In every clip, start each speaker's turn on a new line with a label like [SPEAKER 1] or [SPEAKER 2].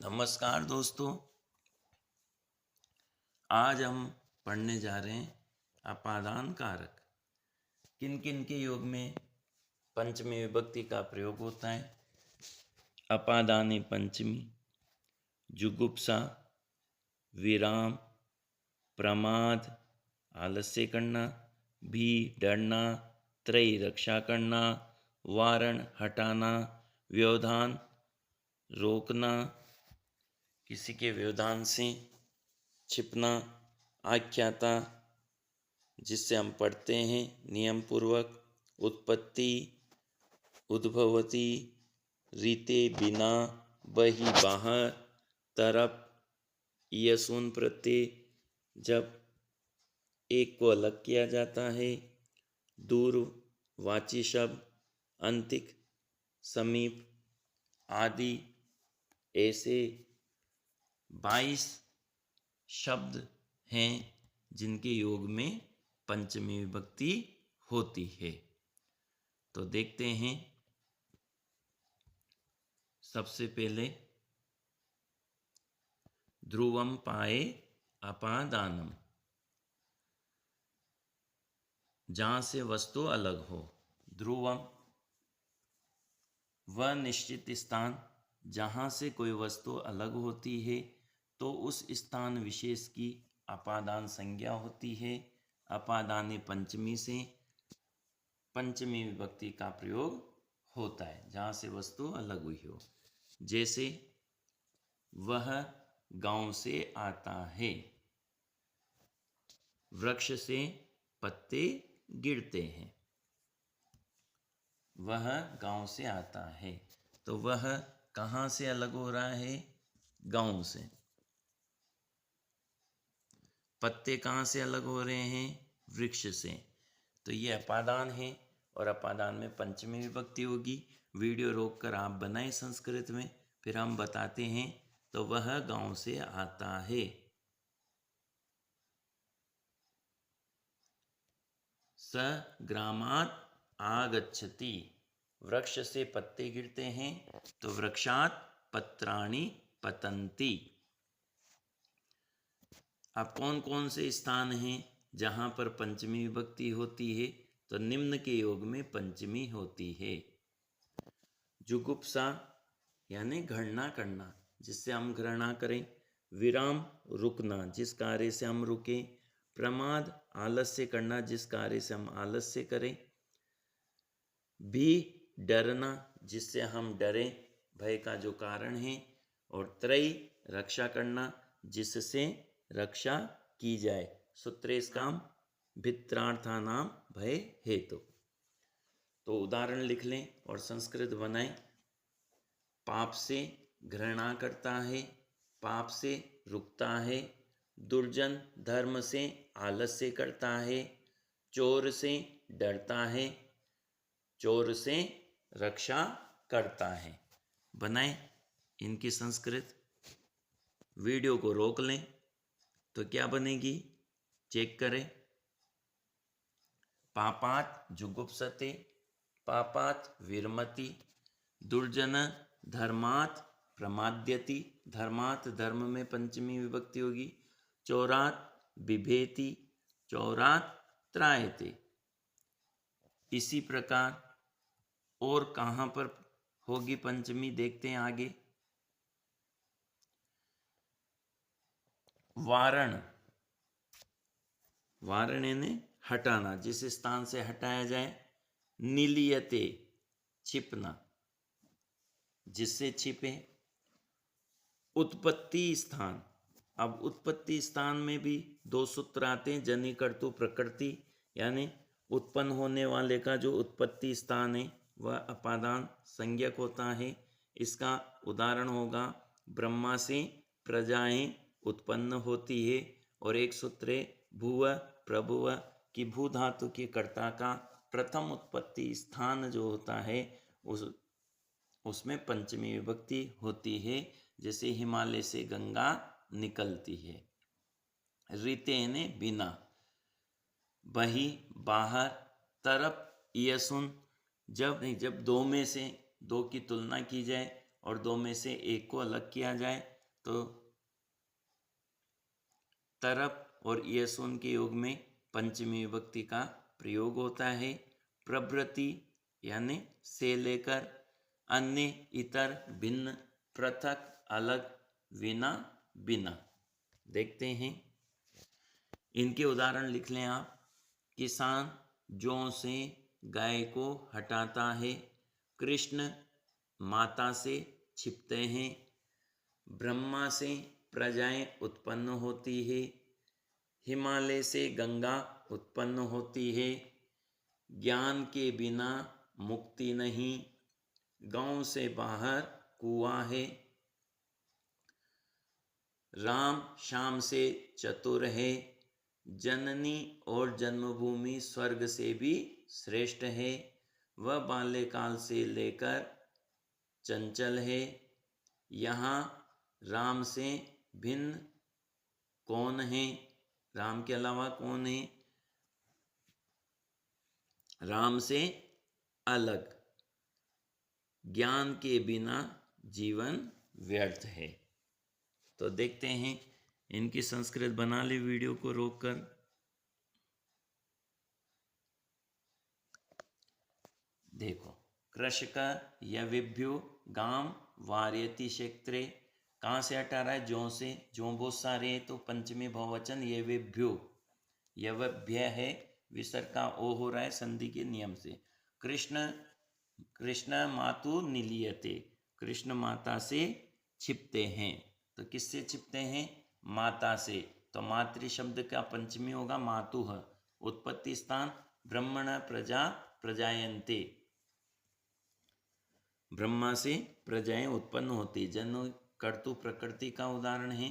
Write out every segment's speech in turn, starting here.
[SPEAKER 1] नमस्कार दोस्तों। आज हम पढ़ने जा रहे हैं अपादान कारक। किन किन के योग में पंचमी विभक्ति का प्रयोग होता है। अपादाने पंचमी, जुगुप्सा, विराम, प्रमाद आलस्य करना, भी डरना, त्रयी रक्षा करना, वारण हटाना, व्यवधान रोकना, किसी के व्यवधान से छिपना, आख्याता जिससे हम पढ़ते हैं नियम पूर्वक, उत्पत्ति, उद्भवती, रीते बिना, बही बाहर, तरफ, यसून प्रत्यय जब एक को अलग किया जाता है, दूर वाची शब्द, अंतिक, समीप आदि। ऐसे 22 शब्द हैं जिनके योग में पंचमी विभक्ति होती है। तो देखते हैं। सबसे पहले ध्रुवम पाए अपादानम, जहाँ से वस्तु अलग हो। ध्रुवम वह निश्चित स्थान जहाँ से कोई वस्तु अलग होती है तो उस स्थान विशेष की अपादान संज्ञा होती है। अपादाने पंचमी से पंचमी विभक्ति का प्रयोग होता है जहाँ से वस्तु अलग हुई हो। जैसे वह गांव से आता है, वृक्ष से पत्ते गिरते हैं। वह गांव से आता है तो वह कहाँ से अलग हो रहा है? गांव से। पत्ते कहाँ से अलग हो रहे हैं? वृक्ष से। तो ये अपादान है और अपादान में पंचमी विभक्ति होगी। वीडियो रोककर आप बनाएं संस्कृत में, फिर हम बताते हैं। तो वह गांव से आता है। स ग्रामात् आगच्छति, वृक्ष से पत्ते गिरते हैं तो वृक्षात् पत्राणि पतन्ति। अब कौन कौन से स्थान हैं जहाँ पर पंचमी विभक्ति होती है? तो निम्न के योग में पंचमी होती है। जुगुप्सा यानी घृणा करना, जिससे हम घृणा करें। विराम रुकना, जिस कार्य से हम रुकें। प्रमाद आलस्य करना, जिस कार्य से हम आलस्य करें। भी डरना, जिससे हम डरें, भय का जो कारण है। और त्रयी रक्षा करना, जिससे रक्षा की जाए। सूत्रेस काम भित्रार्थानाम भय हेतु। तो उदाहरण लिख लें और संस्कृत बनाएं। पाप से घृणा करता है, पाप से रुकता है। दुर्जन धर्म से आलस्य करता है, चोर से डरता है, चोर से रक्षा करता है। बनाएं इनकी संस्कृत। वीडियो को रोक लें तो क्या बनेगी, चेक करें। पापात जुगुप्सते, पापात विरमति, दुर्जन धर्मात् प्रमाद्यति, धर्मात् धर्म में पंचमी विभक्ति होगी। चौरात बिभेति, चौरात त्रायते। इसी प्रकार और कहाँ पर होगी पंचमी, देखते हैं आगे। वारण, वारण यानी हटाना, जिस स्थान से हटाया जाए। निलियते छिपना, जिससे छिपे। उत्पत्ति स्थान, अब उत्पत्ति स्थान में भी दो सूत्र आते हैं। जनि कर्तु प्रकृति, यानी उत्पन्न होने वाले का जो उत्पत्ति स्थान है वह अपादान संज्ञक होता है। इसका उदाहरण होगा ब्रह्मा से प्रजाएं उत्पन्न होती है। और एक सूत्र है भुव प्रभुव, की भू धातु के कर्ता का प्रथम उत्पत्ति स्थान जो होता है उसमें पंचमी विभक्ति होती है। जैसे हिमालय से गंगा निकलती है। रीते ने बिना, बही बाहर, तरफ, यसुन जब दो में से दो की तुलना की जाए और दो में से एक को अलग किया जाए तो तरप और यसून के योग में पंचमी विभक्ति का प्रयोग होता है। प्रभृति यानी से लेकर, अन्य इतर भिन्न, पृथक अलग, विना बिना। देखते हैं इनके उदाहरण लिख लें आप। किसान जौ से गाय को हटाता है। कृष्ण माता से छिपते हैं। ब्रह्मा से प्रजाएं उत्पन्न होती है। हिमालय से गंगा उत्पन्न होती है। ज्ञान के बिना मुक्ति नहीं। गांव से बाहर कुआं है। राम शाम से चतुर है। जननी और जन्मभूमि स्वर्ग से भी श्रेष्ठ है। वह बाल्यकाल से लेकर चंचल है। यहाँ राम से भिन्न कौन है? राम के अलावा कौन है? राम से अलग। ज्ञान के बिना जीवन व्यर्थ है। तो देखते हैं इनकी संस्कृत बना ली वीडियो को रोककर। देखो, कृषक यविभ्यो गांव वार्यति क्षेत्रे। कहाँ से हटा रहा है? जौ से। जौ बहुत सारे हैं तो पंचमी बहुवचन यविभ्यो। यवभ्य है, विसर्ग का ओ हो रहा है संधि के नियम से। कृष्ण मातु निलीयते। कृष्ण माता से छिपते हैं। तो किससे छिपते हैं? माता से। तो मातृ शब्द का पंचमी होगा मातुः। उत्पत्ति स्थान ब्रह्मण प्रजा प्रजायन्ते। ब्रह्मा से प्रजाएं उत्पन्न होती। जन्म कर्तु प्रकृति का उदाहरण है।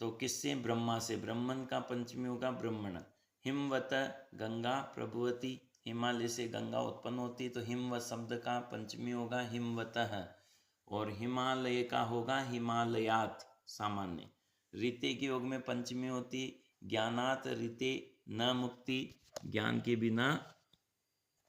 [SPEAKER 1] तो किससे? ब्रह्मा से। ब्रह्मन का पंचमी होगा ब्रह्मण। हिमवत गंगा प्रभुवती। हिमालय से गंगा उत्पन्न होती तो हिमवत शब्द का पंचमी होगा हिमवतः। और हिमालय का होगा हिमालयात सामान्य। रीते के योग में पंचमी होती। ज्ञानात रीते न मुक्ति। ज्ञान के बिना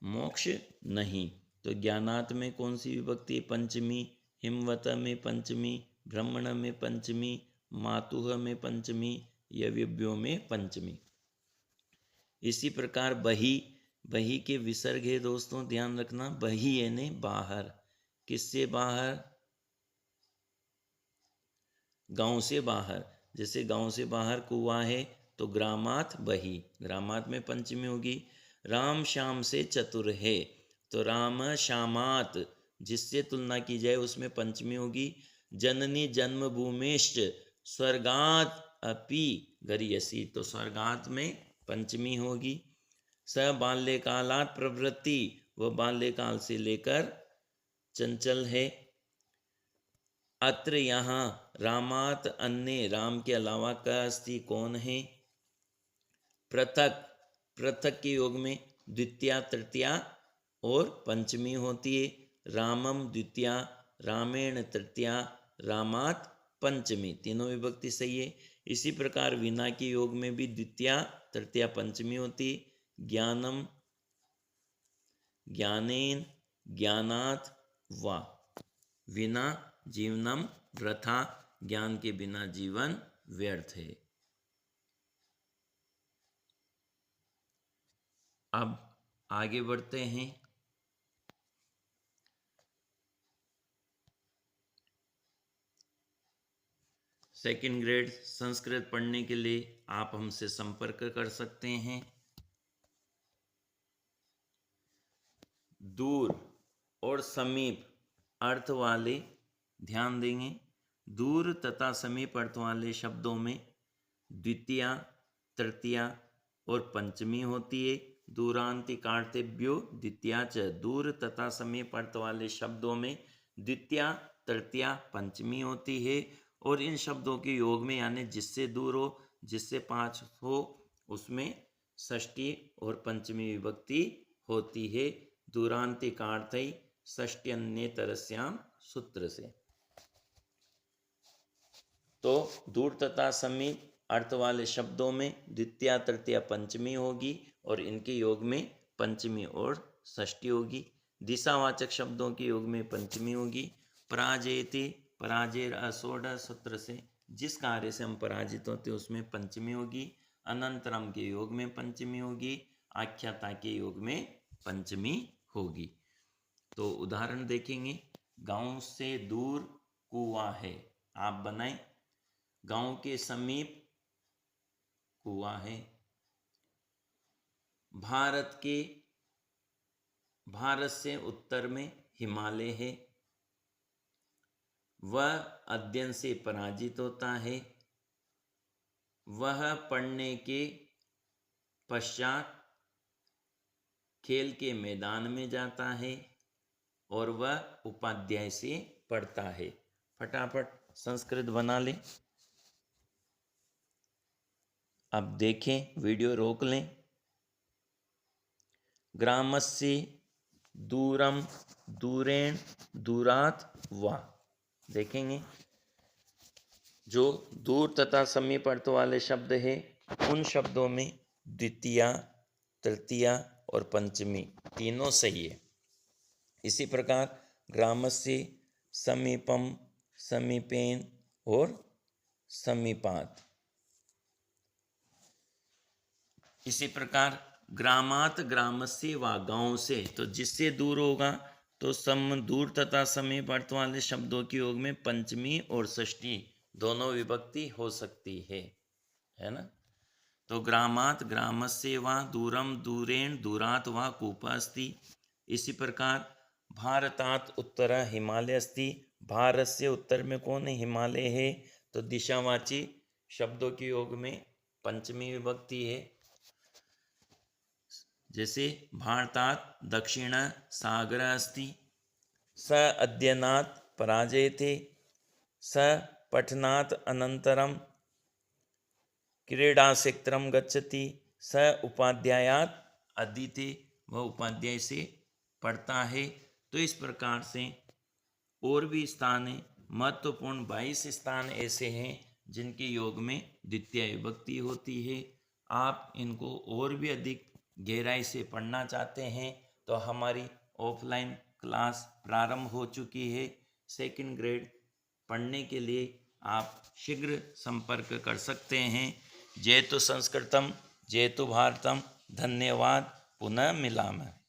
[SPEAKER 1] मोक्ष नहीं। तो ज्ञानात में कौन सी विभक्ति? पंचमी। हिमवत में पंचमी। ब्रह्मण में पंचमी। मातुः में पंचमी। यविभ्यो में पंचमी। इसी प्रकार बही। बही के विसर्ग है दोस्तों, ध्यान रखना। बही यानी बाहर। किससे बाहर? गांव से बाहर। जैसे गांव से बाहर कुआं है तो ग्रामात बही। ग्रामात में पंचमी होगी। राम श्याम से चतुर है तो राम श्यामात जिससे तुलना की जाए उसमें पंचमी होगी। जननी जन्मभूमिश्च स्वर्गात अपि गरीयसी। तो स्वर्गात में पंचमी होगी। स बाल्यकालात् प्रवृत्ति। वह बाल्यकाल से लेकर चंचल है। अत्र यहाँ रामात अन्य। राम के अलावा का अस्ति कौन है? पृथक। पृथक के योग में द्वितीया तृतीया और पंचमी होती है। रामम द्वितीया, रामेण तृतीया, रामात पंचमी। तीनों विभक्ति सही है। इसी प्रकार विना के योग में भी द्वितीया तृतीया पंचमी होती। ज्ञानम ज्ञानेन ज्ञानात वा। विना जीवनम वृथा। ज्ञान के बिना जीवन व्यर्थ है। अब आगे बढ़ते हैं। सेकंड ग्रेड संस्कृत पढ़ने के लिए आप हमसे संपर्क कर सकते हैं। दूर और समीप अर्थ वाले, ध्यान देंगे, दूर तथा समीप अर्थ वाले शब्दों में द्वितीया तृतीया और पंचमी होती है। दूरांतिकार्तेभ्यो द्वितीया च। दूर तथा समीप अर्थ वाले शब्दों में द्वितीया तृतीया पंचमी होती है। और इन शब्दों के योग में यानी जिससे दूर हो, जिससे पाँच हो, उसमें षष्ठी और पंचमी विभक्ति होती है। दूरांतिकार्थै षष्ट्यन्यतरस्याम सूत्र से। तो दूर तथा समीप अर्थ वाले शब्दों में द्वितीया तृतीया पंचमी होगी और इनके योग में पंचमी और षष्ठी होगी। दिशावाचक शब्दों के योग में पंचमी होगी पराजयते, पराजय असोढ़ सूत्र से जिस कार्य से हम पराजित होते उसमें पंचमी होगी, अनंतरम के योग में पंचमी होगी, आख्याता के योग में पंचमी होगी। तो उदाहरण देखेंगे। गांव से दूर कुआं है, आप बनाएं। गांव के समीप कुआं है। भारत से उत्तर में हिमालय है। वह अध्ययन से पराजित होता है। वह पढ़ने के पश्चात खेल के मैदान में जाता है और वह उपाध्याय से पढ़ता है। फटाफट संस्कृत बना लें। अब देखें, वीडियो रोक लें। ग्रामस्य दूरम दूरेण दूरात वा, देखेंगे जो दूर तथा समीप अर्थ वाले शब्द है उन शब्दों में द्वितीया, तृतीया और पंचमी तीनों सही है। इसी प्रकार ग्रामस्य समीपम, समीपेन और समीपात। इसी प्रकार ग्रामात, ग्रामस्य वा, गांव से, तो जिससे दूर होगा तो सम दूर तथा समीप अर्थ वाले शब्दों के योग में पंचमी और षष्ठी दोनों विभक्ति हो सकती है ना। तो ग्रामात, ग्रामस्य वा, दूरम दूरेण दूरात वा कूपः अस्ति। इसी प्रकार भारतात उत्तर हिमालय अस्ति। भारत से उत्तर में कौन है? हिमालय है। तो दिशावाची शब्दों के योग में पंचमी विभक्ति है। जैसे भारतात दक्षिण सागर अस्ति। स अध्ययनात् पराजयते। स पठनात् अनन्तरं क्रीडाक्षेत्रं गच्छति। स उपाध्यायात् अधीते, वह उपाध्याय से पढ़ता है। तो इस प्रकार से और भी स्थान है, महत्वपूर्ण 22 स्थान ऐसे हैं जिनके योग में द्वितीय विभक्ति होती है। आप इनको और भी अधिक गहराई से पढ़ना चाहते हैं तो हमारी ऑफलाइन क्लास प्रारंभ हो चुकी है। सेकंड ग्रेड पढ़ने के लिए आप शीघ्र संपर्क कर सकते हैं। जयतु संस्कृतम, जयतु भारतम। धन्यवाद। पुनः मिलामः।